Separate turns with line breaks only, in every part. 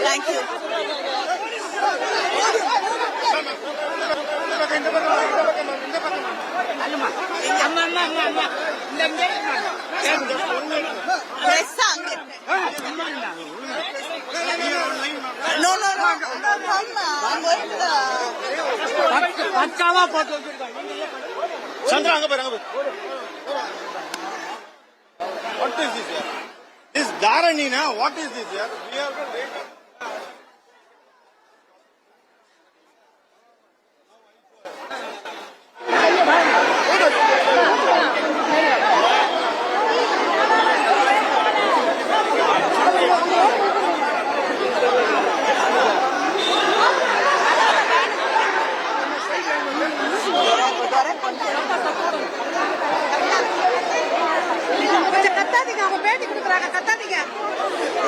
Thank you. No. I'm going to
Chandra, what is this here? This Dharani, na? What is this here? We have to wait.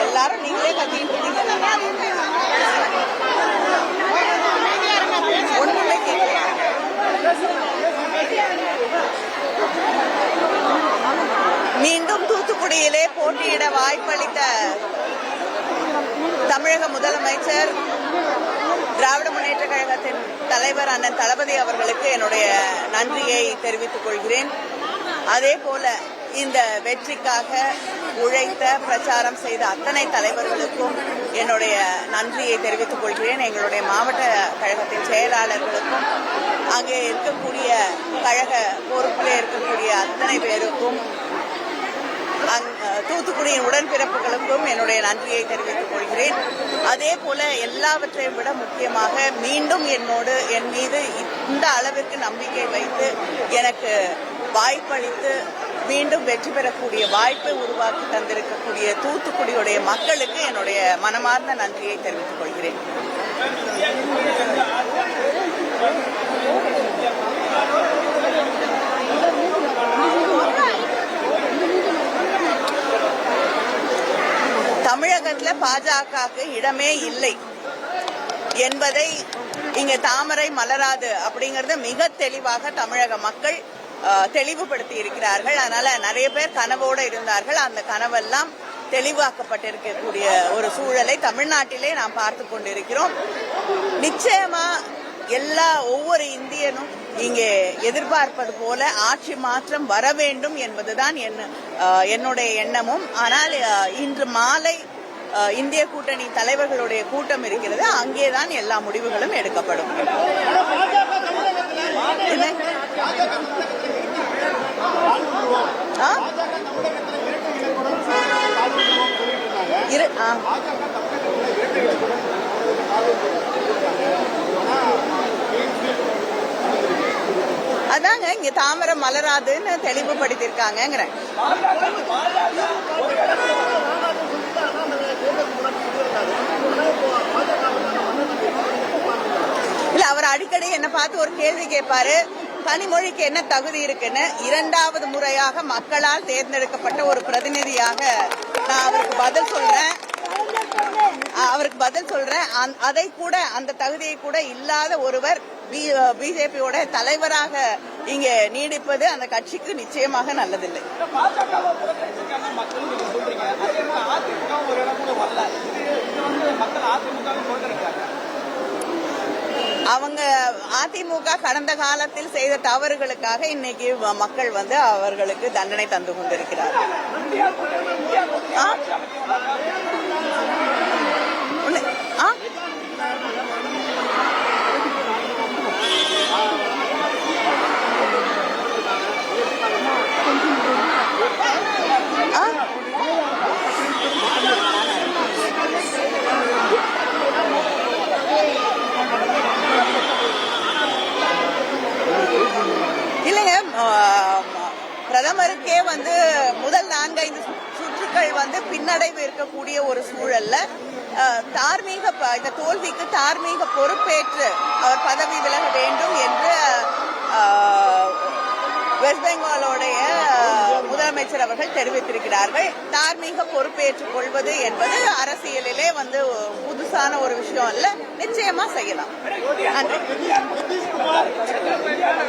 எல்லாரும் நீங்களே கத்திட்டு ஒண்ணுமே கேட்கல. மீண்டும் தூத்துக்குடியிலே போட்டியிட வாய்ப்பளித்த தமிழக முதலமைச்சர் திராவிட முன்னேற்ற கழகத்தின் தலைவர் அண்ணன் தளபதி அவர்களுக்கு என்னுடைய நன்றியை தெரிவித்துக் கொள்கிறேன். அதே போல இந்த வெற்றிக்காக உழைத்த பிரச்சாரம் செய்த அத்தனை தலைவர்களுக்கும் என்னுடைய நன்றியை தெரிவித்துக் கொள்கிறேன். எங்களுடைய மாவட்ட கழகத்தின் செயலாளர்களுக்கும் அங்கே இருக்கக்கூடிய கழக பொறுப்பில் இருக்கக்கூடிய அத்தனை பேருக்கும் தூத்துக்குடியின் உடன்பிறப்புகளுக்கும் என்னுடைய நன்றியை தெரிவித்துக் கொள்கிறேன். அதே போல எல்லாவற்றையும் விட முக்கியமாக மீண்டும் என் மீது இந்த அளவிற்கு நம்பிக்கை வைத்து எனக்கு வாய்ப்பளித்து மீண்டும் வெற்றி பெறக்கூடிய வாய்ப்பை உருவாக்கி தந்திருக்கக்கூடிய தூத்துக்குடியுடைய மக்களுக்கு என்னுடைய மனமார்ந்த நன்றியை தெரிவித்துக் கொள்கிறேன். தமிழகத்தில் பாஜகவுக்கு இடமே இல்லை என்பதை இங்க தாமரை மலராது அப்படிங்கறது மிக தெளிவாக தமிழக மக்கள் தெளிவுபடுத்தி இருக்கிறார்கள். அதனால நிறைய பேர் கனவோடு இருந்தார்கள். அந்த கனவெல்லாம் தெளிவாக்கப்பட்டிருக்கக்கூடிய ஒரு சூழலை தமிழ்நாட்டிலே நாம் பார்த்து கொண்டிருக்கிறோம். நிச்சயமா ஒவ்வொரு இந்தியனும் இங்கே எதிர்பார்ப்பது போல ஆட்சி மாற்றம் வர வேண்டும் என்பதுதான் என்னுடைய எண்ணமும். ஆனால் இன்று மாலை இந்திய கூட்டணி தலைவர்களுடைய கூட்டம் இருக்கிறது. அங்கேதான் எல்லா முடிவுகளும் எடுக்கப்படும். அதாங்க இங்க தாமரை மலராதுன்னு தெளிவுபடுத்திருக்காங்க. இல்ல அவர் அடிக்கடி என்ன பார்த்து ஒரு கேள்வி கேட்பாரு, கனிமொழிக்கு என்ன தகுதி இருக்குன்னு. இரண்டாவது முறையாக மக்களால் தேர்ந்தெடுக்கப்பட்ட ஒரு பிரதிநிதியாக நான் அவருக்கு பதில் சொல்றேன். அதை கூட அந்த தகுதியை கூட இல்லாத ஒருவர் பிஜேபியோட தலைவராக இங்க நீடிப்பது அந்த கட்சிக்கு நிச்சயமாக நல்லதில்லை. அவங்க அதிமுக கடந்த காலத்தில் செய்த தவறுகளுக்காக இன்னைக்கு மக்கள் அவர்களுக்கு தண்டனை தந்து கொண்டிருக்கிறார். பிரதமருக்கே முதல் 4-5 சுற்றுக்கள் பின்னடைவு இருக்கக்கூடிய ஒரு சூழல்ல இந்த தோல்விக்கு தார்மீக பொறுப்பேற்று அவர் பதவி விலக வேண்டும் என்று வெஸ்ட் பெங்காலோடைய முதலமைச்சர் அவர்கள் தெரிவித்திருக்கிறார்கள். தார்மீக பொறுப்பேற்றுக் கொள்வது என்பது அரசியலிலே புதுசான ஒரு விஷயம் அல்ல. நிச்சயமா செய்யலாம். நன்றி.